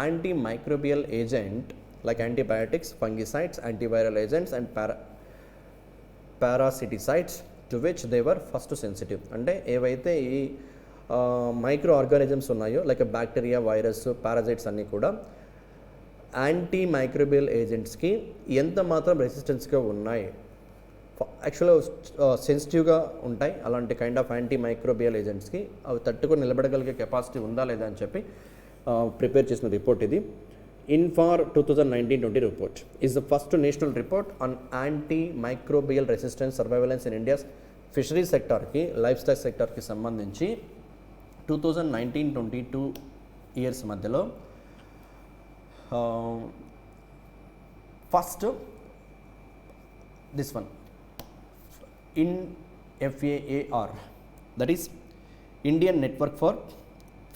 A: antimicrobial agent like antibiotics, fungicides, antiviral agents and parasiticides to which they were first sensitive. అంటే ఏవైతే ఈ మైక్రో ఆర్గానిజమ్స్ ఉన్నాయో, లైక్ బ్యాక్టీరియా, వైరస్, పారాసైట్స్ అన్నీ కూడా anti microbial ఏజెంట్స్కి ఎంత మాత్రం రెసిస్టెన్స్గా ఉన్నాయి, యాక్చువల్గా సెన్సిటివ్గా ఉంటాయి. అలాంటి కైండ్ ఆఫ్ యాంటీ మైక్రోబియల్ ఏజెంట్స్కి అవి తట్టుకొని నిలబడగలిగే కెపాసిటీ ఉందా లేదా అని చెప్పి ప్రిపేర్ చేసిన రిపోర్ట్ ఇది. INFAAR 2019-20 report is the first national report on antimicrobial resistance surveillance in India's fisheries sector ki livestock sector ki sambandhinchi 2019-22 years madhyalo first this one INFAAR, that is Indian Network for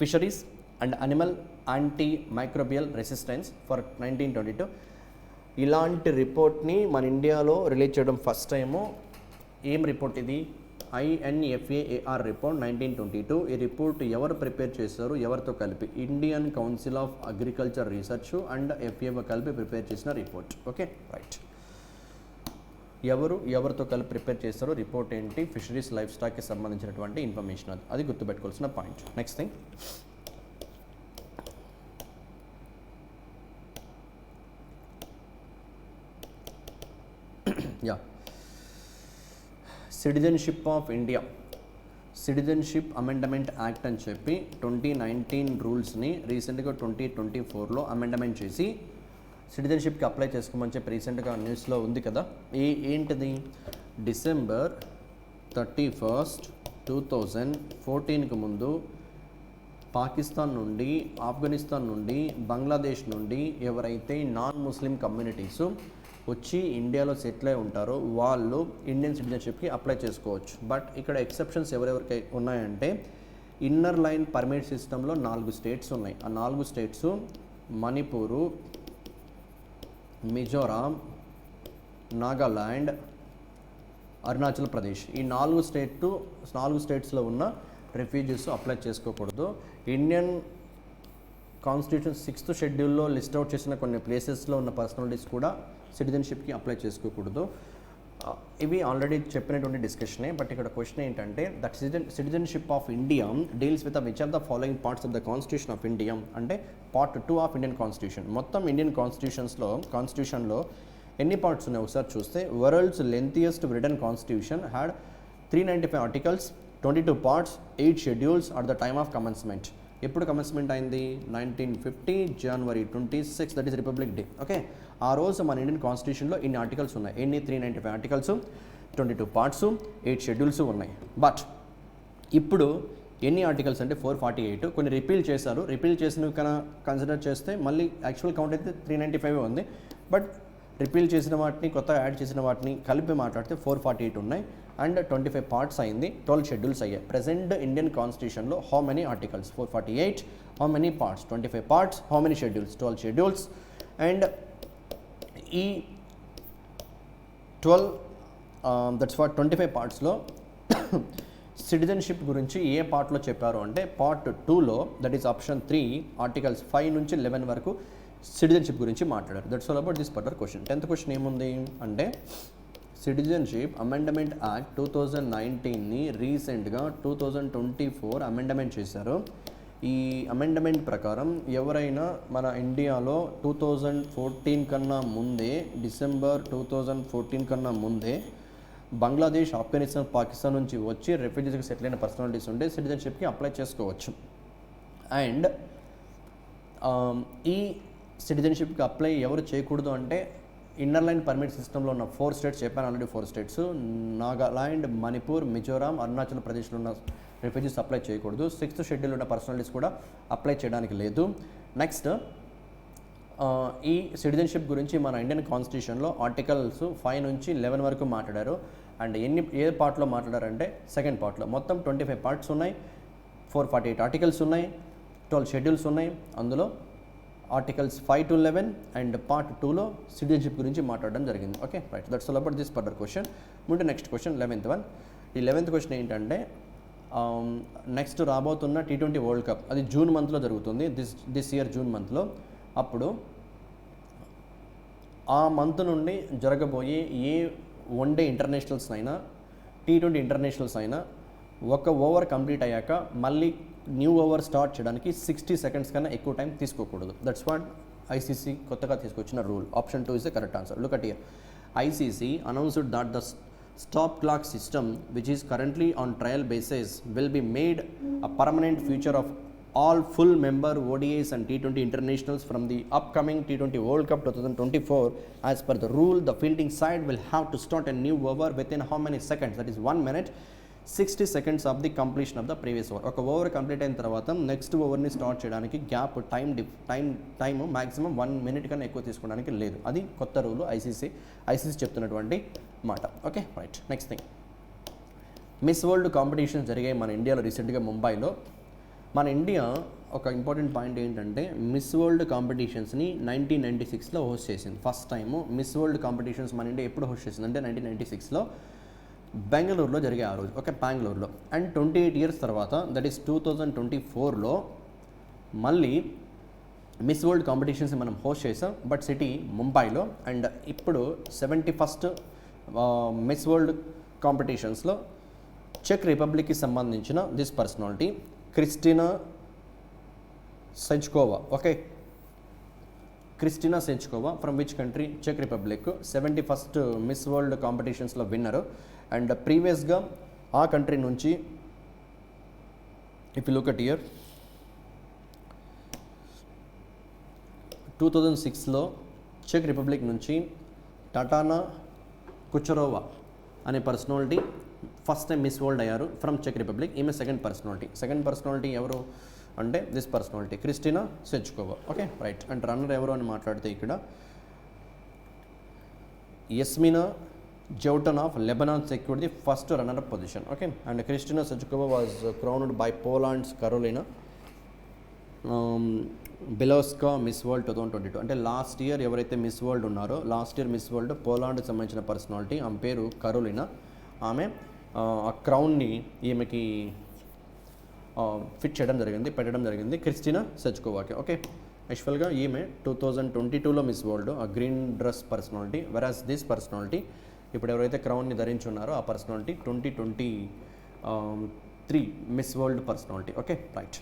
A: Fisheries and Animal anti-microbial resistance for 1922. ఇలాంటి రిపోర్ట్ని మన ఇండియాలో release చేయడం first time. ఏం report ఇది? INFAAR report 1922. ఈ report ఎవరు prepare చేశారు, ఎవరితో కలిపి? Indian council of agriculture research and FAO కలిపి ప్రిపేర్ చేసిన రిపోర్ట్. Okay, right. ఎవరితో కలిపి ప్రిపేర్ చేస్తారో, రిపోర్ట్ ఏంటి, ఫిషరీస్ లైఫ్ స్టాక్కి సంబంధించినటువంటి ఇన్ఫర్మేషన్ అది గుర్తుపెట్టుకోవాల్సిన point. Next thing, citizenship of India, citizenship amendment act అని చెప్పి 2019 రూల్స్ని రీసెంట్గా 2024లో అమెండమెంట్ చేసి సిటిజన్షిప్కి అప్లై చేసుకోమని చెప్పి రీసెంట్గా న్యూస్లో ఉంది కదా. ఏంటిది? December 31st, 2014కి ముందు పాకిస్తాన్ నుండి, ఆఫ్ఘనిస్తాన్ నుండి, బంగ్లాదేశ్ నుండి ఎవరైతే నాన్ ముస్లిం కమ్యూనిటీస్ వచ్చి ఇండియాలో సెటిల్ అయి ఉంటారో వాళ్ళు ఇండియన్ సిటిజన్షిప్కి అప్లై చేసుకోవచ్చు. బట్ ఇక్కడ ఎక్సెప్షన్స్ ఎవరెవరికి ఉన్నాయంటే, ఇన్నర్ లైన్ పర్మిట్ సిస్టంలో 4 స్టేట్స్ ఉన్నాయి. ఆ 4 స్టేట్స్ మణిపూరు, మిజోరాం, నాగాల్యాండ్, అరుణాచల్ ప్రదేశ్. ఈ 4 స్టేట్స్లో ఉన్న రెఫ్యూజీస్ అప్లై చేసుకోకూడదు. ఇండియన్ కాన్స్టిట్యూషన్ 6th షెడ్యూల్లో లిస్ట్ అవుట్ చేసిన కొన్ని ప్లేసెస్లో ఉన్న పర్సనాలిటీస్ కూడా సిటిజన్షిప్కి అప్లై చేసుకోకూడదు. ఇవి ఆల్రెడీ చెప్పినటువంటి డిస్కషనే. బట్ ఇక్కడ క్వశ్చన్ ఏంటంటే, that citizenship of India deals with which of the following parts of the constitution of India అంటే Part 2 ఆఫ్ ఇండియన్ కాన్స్టిట్యూషన్. మొత్తం ఇండియన్ కాన్స్టిట్యూషన్లో ఎన్ని పార్ట్స్ ఉన్నాయి ఒకసారి చూస్తే, world's lengthiest written constitution had 395 articles, 22 parts, 8 schedules at the time of commencement. ఎప్పుడు commencement అయింది? 1950 January 26, that is republic day. Okay, ఆ రోజు మన ఇండియన్ కాన్స్టిట్యూషన్లో ఇన్ని ఆర్టికల్స్ ఉన్నాయి. ఎన్ని? 395 ఆర్టికల్స్, 22 పార్ట్స్, 8 షెడ్యూల్స్ ఉన్నాయి. బట్ ఇప్పుడు ఎన్ని ఆర్టికల్స్ అంటే 448. కొన్ని రిపీల్ చేశారు. రిపీల్ చేసినవి కన్సిడర్ చేస్తే మళ్ళీ యాక్చువల్ కౌంట్ అయితే 395 ఉంది. బట్ రిపీల్ చేసిన వాటిని, కొత్తగా యాడ్ చేసిన వాటిని కలిపి మాట్లాడితే 448 ఉన్నాయి. అండ్ 25 పార్ట్స్ అయింది, 12 షెడ్యూల్స్ అయ్యాయి. ప్రెసెంట్ ఇండియన్ కాన్స్టిట్యూషన్లో how many articles? 448. How many parts? 25 parts. How many schedules? 12 schedules. And ఈ 12 దట్స్ ఫర్ 25 పార్ట్స్లో సిటిజన్షిప్ గురించి ఏ పార్ట్లో చెప్పారు అంటే, Part 2లో, దట్ ఈస్ ఆప్షన్ 3, ఆర్టికల్స్ 5 నుంచి 11 వరకు సిటిజన్షిప్ గురించి మాట్లాడారు. That's all about this particular question. 10th question ఏముంది అంటే, సిటిజన్షిప్ అమెండ్మెంట్ యాక్ట్ 2019ని రీసెంట్గా 2024 అమెండ్మెంట్ చేశారు. ఈ అమెండ్మెంట్ ప్రకారం ఎవరైనా మన ఇండియాలో 2014 కన్నా ముందే, డిసెంబర్ 2014 కన్నా ముందే బంగ్లాదేశ్, ఆఫ్ఘనిస్తాన్, పాకిస్తాన్ నుంచి వచ్చి రెఫ్యూజీస్కి సెటిల్ అయిన పర్సనాలిటీస్ ఉంటే సిటిజన్షిప్కి అప్లై చేసుకోవచ్చు. అండ్ ఈ సిటిజన్షిప్కి అప్లై ఎవరు చేయకూడదు అంటే ఇన్నర్ లైన్ పర్మిట్ సిస్టంలో ఉన్న 4 స్టేట్స్, చెప్పాను ఆల్రెడీ 4 స్టేట్స్, నాగాలాండ్, మణిపూర్, మిజోరాం, అరుణాచల్ ప్రదేశ్లో ఉన్న రెఫ్యూజీస్ అప్లై చేయకూడదు. 6th షెడ్యూల్ ఉన్న పర్సనాలిటీస్ కూడా అప్లై చేయడానికి లేదు. నెక్స్ట్ ఈ సిటిజన్షిప్ గురించి మన ఇండియన్ కాన్స్టిట్యూషన్లో ఆర్టికల్స్ 5 నుంచి 11 వరకు మాట్లాడారు. అండ్ ఏ పార్ట్లో మాట్లాడారంటే సెకండ్ పార్ట్లో. మొత్తం 25 పార్ట్స్ ఉన్నాయి, 448 ఆర్టికల్స్ ఉన్నాయి, 12 షెడ్యూల్స్ ఉన్నాయి. అందులో ఆర్టికల్స్ 5 to 11 అండ్ పార్ట్ 2లో సిటిజన్షిప్ గురించి మాట్లాడడం జరిగింది. Okay right, that's all about this particular question. ముందు నెక్స్ట్ క్వశ్చన్ 11th వన్. ఈ 11th క్వశ్చన్ ఏంటంటే నెక్స్ట్ రాబోతున్న T20 వరల్డ్ కప్ అది జూన్ మంత్లో జరుగుతుంది, దిస్ ఇయర్ జూన్ మంత్లో. అప్పుడు ఆ మంత్ నుండి జరగబోయే ఏ వన్డే ఇంటర్నేషనల్స్ అయినా, T20 ఇంటర్నేషనల్స్ అయినా ఒక ఓవర్ కంప్లీట్ అయ్యాక మళ్ళీ న్యూ ఓవర్ స్టార్ట్ చేయడానికి 60 seconds కన్నా ఎక్కువ టైం తీసుకోకూడదు. దట్స్ వాట్ ఐసీసీ కొత్తగా తీసుకొచ్చిన rule. Option 2 is the correct answer. Look at here. ICC announced that the stop clock system, which is currently on trial basis, will be made a permanent feature of all full member ODIs and T20 internationals from the upcoming T20 World Cup 2024. As per the rule, the fielding side will have to start a new over within how many seconds? That is 1 minute 60 seconds of the completion of the previous over. ఒక over complete అయిన తర్వాత next ఓవర్ని start చేయడానికి gap time maximum 1 minute కన్నా ఎక్కువ తీసుకోవడానికి లేదు. అది కొత్త రూలు ఐసీసీ చెప్తున్నటువంటి మాట. Okay right. Next thing, miss world competitions జరిగాయి మన ఇండియాలో రీసెంట్గా ముంబైలో. మన ఇండియా ఒక ఇంపార్టెంట్ పాయింట్ ఏంటంటే మిస్ వరల్డ్ కాంపిటీషన్స్ని 1996లో హోస్ట్ చేసింది. First time miss world competitions మన ఇండియా ఎప్పుడు హోస్ట్ చేసింది అంటే 1996లో బెంగళూరులో జరిగే ఆ రోజు. ఓకే, బెంగళూరులో. అండ్ 28 years తర్వాత, దట్ ఈస్ 2024లో మళ్ళీ మిస్ వరల్డ్ కాంపిటీషన్స్ మనం హోస్ట్ చేసాం, బట్ సిటీ ముంబైలో. అండ్ ఇప్పుడు 71st మిస్ వరల్డ్ కాంపిటీషన్స్లో చెక్ రిపబ్లిక్కి సంబంధించిన this personality Krystyna Sezkova. Okay, Krystyna Sezkova from which country? చెక్ రిపబ్లిక్. 71st మిస్ వరల్డ్ కాంపిటీషన్స్లో విన్నరు. అండ్ ప్రీవియస్గా ఆ కంట్రీ నుంచి if you look at here 2006లో చెక్ రిపబ్లిక్ నుంచి టటానా కుచరోవా అనే personality first time Miss World అయ్యారు ఫ్రమ్ చెక్ రిపబ్లిక్. ఈమె సెకండ్ పర్సనాలిటీ ఎవరు అంటే this personality Krystyna Sezkova. Okay right. And runner ఎవరు అని మాట్లాడితే ఇక్కడ Yasmina Zaytoun of Lebanon secured the first runner-up position. Okay, and Kristina Sechkova was crowned by Poland's Karolina Bielowska Miss World 2022. అంటే last year ఎవరైతే miss world ఉన్నారో, last year miss world పోలాండ్కి సంబంధించిన personality, ఆమె పేరు కరోలినా. ఆమె ఆ క్రౌన్ని ఈమెకి పెట్టడం జరిగింది క్రిస్టినా సెజ్కోవాకి. ఓకే, యాక్చువల్గా ఈమె 2022లో మిస్ వరల్డ్, ఆ green dress personality. Whereas this personality ఇప్పుడు ఎవరైతే క్రౌన్ని ధరించున్నారో ఆ personality 2023 Miss World personality. Okay right.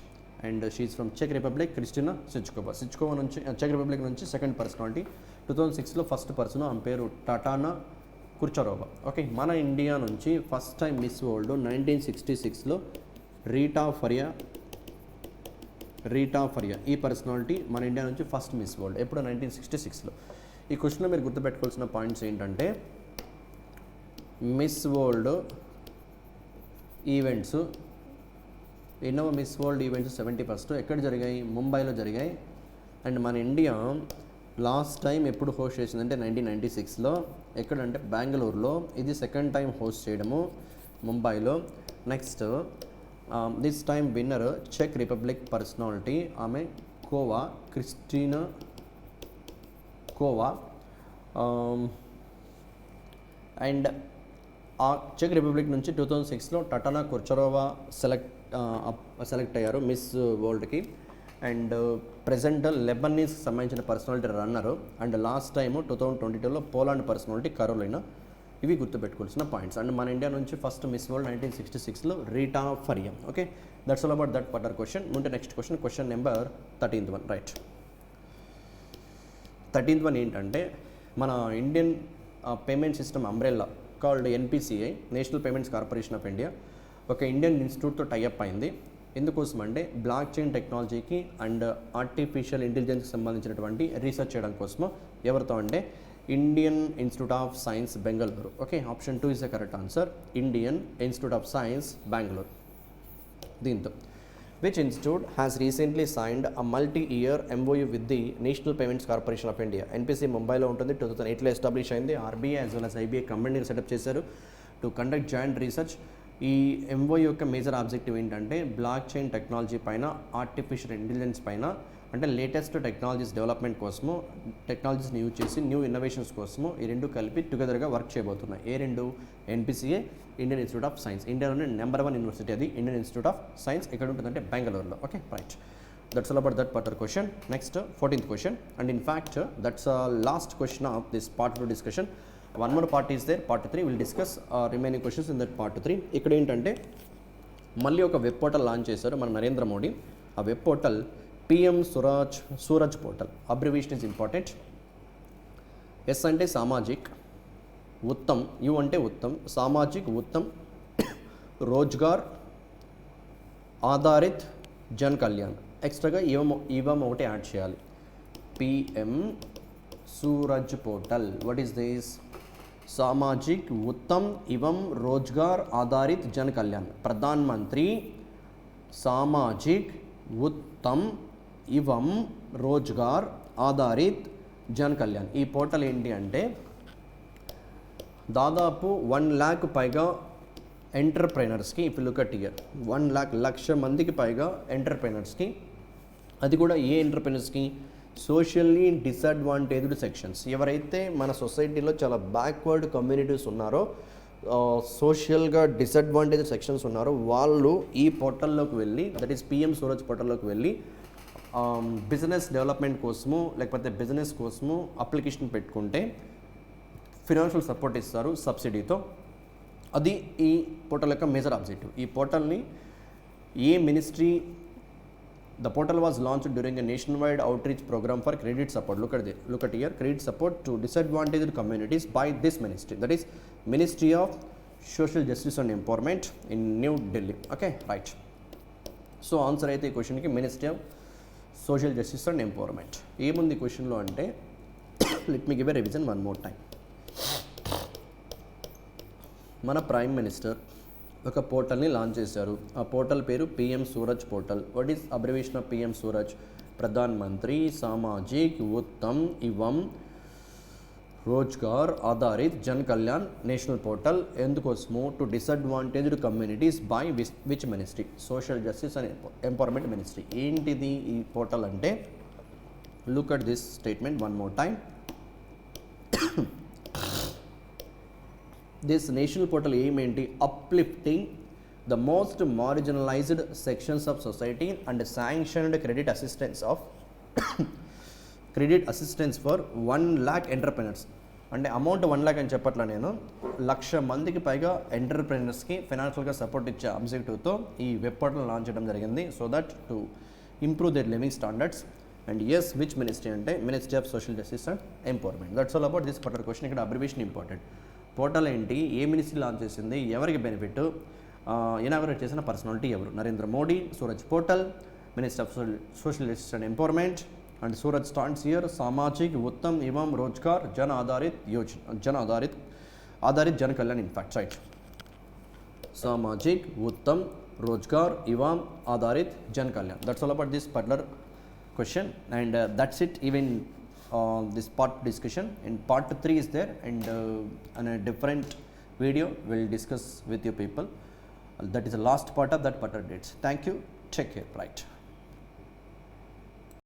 A: And she from చెక్ రిపబ్లిక్, క్రిస్టినా సెజ్కోవా నుంచి చెక్ రిపబ్లిక్ నుంచి సెకండ్ పర్సనాలిటీ. 2006లో ఫస్ట్ పర్సన్, ఆమె పేరు టటానా కుర్చరోవా. ఓకే, మన ఇండియా నుంచి ఫస్ట్ టైం మిస్ వరల్డ్ 1966లో రీటా ఫరియా ఈ పర్సనాలిటీ మన ఇండియా నుంచి ఫస్ట్ మిస్ వరల్డ్. ఎప్పుడు? 1966లో. ఈ క్వశ్చన్లో మీరు గుర్తుపెట్టుకోవాల్సిన పాయింట్స్ ఏంటంటే మిస్ వరల్డ్ ఈవెంట్స్, ఎన్నో మిస్ వరల్డ్ ఈవెంట్స్ 71st ఎక్కడ జరిగాయి? ముంబైలో జరిగాయి. అండ్ మన ఇండియా లాస్ట్ టైం ఎప్పుడు హోస్ట్ చేసిందంటే 1996లో. ఎక్కడంటే బెంగళూరులో. ఇది సెకండ్ టైం హోస్ట్ చేయడము ముంబైలో. నెక్స్ట్ దిస్ టైం విన్నర్ చెక్ రిపబ్లిక్ పర్సనాలిటీ, ఆమె క్రిస్టినా కోవా. అండ్ ఆ చెక్ రిపబ్లిక్ నుంచి 2006లో టటానా కుర్చరోవా సెలెక్ట్ అయ్యారు మిస్ వరల్డ్కి. అండ్ ప్రజెంట్ లెబనీస్కి సంబంధించిన personality runner. And last time 2022లో పోలాండ్ పర్సనాలిటీ కరోలినా ఇవి గుర్తుపెట్టుకోవాల్సిన పాయింట్స్. అండ్ మన ఇండియా నుంచి ఫస్ట్ మిస్ వరల్డ్ 1966లో Reita Faria. Okay, that's all about that particular question. ముందు next question number 13th one. Right, 13th one ఏంటంటే మన Indian payment system umbrella called NPCI, national payments corporation of India, ఒక Indian ఇన్స్టిట్యూట్తో tie up అయింది. ఎందుకోసం అంటే blockchain టెక్నాలజీకి అండ్ ఆర్టిఫిషియల్ ఇంటెలిజెన్స్కి సంబంధించినటువంటి రీసెర్చ్ చేయడం కోసము. ఎవరితో అంటే Indian institute of science Bengaluru. Okay, option 2 is the correct answer, Indian institute of science Bengaluru. దీంతో which institute has recently signed a multi year MOU with the national payments corporation of India. NPC ముంబైలో ఉంటుంది, 2008లో establish అయింది. RBI as well as IBA కంపెనీని setup చేశారు to conduct joint research. ఈ MOU యొక్క major objective ఏంటంటే బ్లాక్ చైన్ టెక్నాలజీ పైన, ఆర్టిఫిషియల్ ఇంటెలిజెన్స్ పైన, అంటే లేటెస్ట్ టెక్నాలజీస్ డెవలప్మెంట్ కోసము, టెక్నాలజీస్ని యూజ్ చేసి న్యూ ఇన్నోవేషన్స్ కోసము ఈ రెండు కలిపి టుగెదర్గా వర్క్ చేయబోతున్నాయి. ఏ రెండు? NPCA, Indian institute of science. ఇండియాలోనే నెంబర్ 1 యూనివర్సిటీ అది, ఇండియన్ ఇన్స్టిట్యూట్ ఆఫ్ సైన్స్. ఎక్కడ ఉంటుందంటే బెంగళూరులో. Okay, right, that's all about that particular question. Next 14th question, and in fact that's last question of this part 2 discussion. One more part is there, part 3. We'll discuss remaining questions in that part 3. ఇక్కడ ఏంటంటే మళ్ళీ ఒక web portal launch చేశారు మన నరేంద్ర మోడీ. ఆ web portal PM Suraj portal. Abbreviation is important. S అంటే Samajik, Uttam, you అంటే ఉత్తమ్, సామాజిక్ ఉత్తమ్ రోజ్గార్ ఆధారిత్ జన్ కళ్యాణ్. ఎక్స్ట్రాగా ఇవం ఒకటి యాడ్ చేయాలి. PM Suraj portal. What is this? Samajik Uttam Evam Rozgar Adharit Jan Kalyan. Pradhan Mantri Samajik Uttam Evam Rozgar Adharit Jan Kalyan. ఈ పోర్టల్ ఏంటి అంటే దాదాపు 1 lakh పైగా ఎంటర్ప్రైనర్స్కి, if look at year 1 lakh, 1,00,000 మందికి పైగా ఎంటర్ప్రైనర్స్కి, అది కూడా ఏ ఎంటర్ప్రైనర్స్కి? Socially disadvantaged sections. ఎవరైతే మన సొసైటీలో చాలా బ్యాక్వర్డ్ కమ్యూనిటీస్ ఉన్నారో, సోషల్గా డిసడ్వాంటేజ్ సెక్షన్స్ ఉన్నారో, వాళ్ళు ఈ పోర్టల్లోకి వెళ్ళి, దట్ ఈస్ PM సూరజ్ పోర్టల్లోకి వెళ్ళి బిజినెస్ డెవలప్మెంట్ కోసము లేకపోతే బిజినెస్ కోసము అప్లికేషన్ పెట్టుకుంటే ఫినాన్షియల్ సపోర్ట్ ఇస్తారు సబ్సిడీతో. అది ఈ పోర్టల్ యొక్క మేజర్ ఆబ్జెక్టివ్. ఈ పోర్టల్ని ఏ ministry? The portal was launched during a nationwide outreach program for credit support. Look at here, credit support to disadvantaged communities by this ministry, that is Ministry of Social Justice and Empowerment in New Delhi. Okay, right. So answer అయితే ఈ క్వశ్చన్కి Ministry of Social Justice and Empowerment. ఏముంది క్వశ్చన్లో అంటే, let me give a revision one more time. మన prime minister ఒక పోర్టల్ని launch చేశారు. ఆ పోర్టల్ పేరు PM Suraj portal. What is abbreviation of PM Suraj? Pradhan Mantri Samajik Uttam Evam Rozgar Adharit Jan Kalyan national portal. ఎందుకోసము? To disadvantaged communities by which ministry? Social justice and empowerment ministry. ఏంటిది ఈ portal అంటే? Look at this statement one more time. This national portal aim ఏంటి? Uplifting the most marginalised sections of society and sanctioned credit assistance for 1 lakh entrepreneurs. అంటే amount 1 lakh అని చెప్పట్లా నేను, 1,00,000 మందికి పైగా ఎంటర్ప్రెనర్స్కి ఫైనాన్షియల్గా సపోర్ట్ ఇచ్చే ఆబ్జెక్టివ్తో ఈ వెబ్ పోర్టల్ లాంచ్ చేయడం జరిగింది. So that to improve their living standards. And yes, which ministry అంటే ministry of social justice and empowerment. That's all about this particular question. ఇక్కడ అబ్రివేషన్ ఇంపార్టెంట్. పోర్టల్ ఏంటి? ఏ మినిస్ట్రీ లాంచ్ చేసింది? ఎవరికి benefit? Inaugurate చేసిన personality ఎవరు? Narendra Modi. Suraj portal, minister of social justice and empowerment. And Suraj stands here Samajik Uttam Evam Rozgar Jan Adharit Jan Kalyan. In fact right, Samajik Uttam Rozgar Evam Adharit Jan Kalyan. That's all about this particular question, and that's it. Even this part discussion in part 3 is there, and on a different video we'll discuss with you people. That is the last part of that particular dates. Thank you, take care. Right.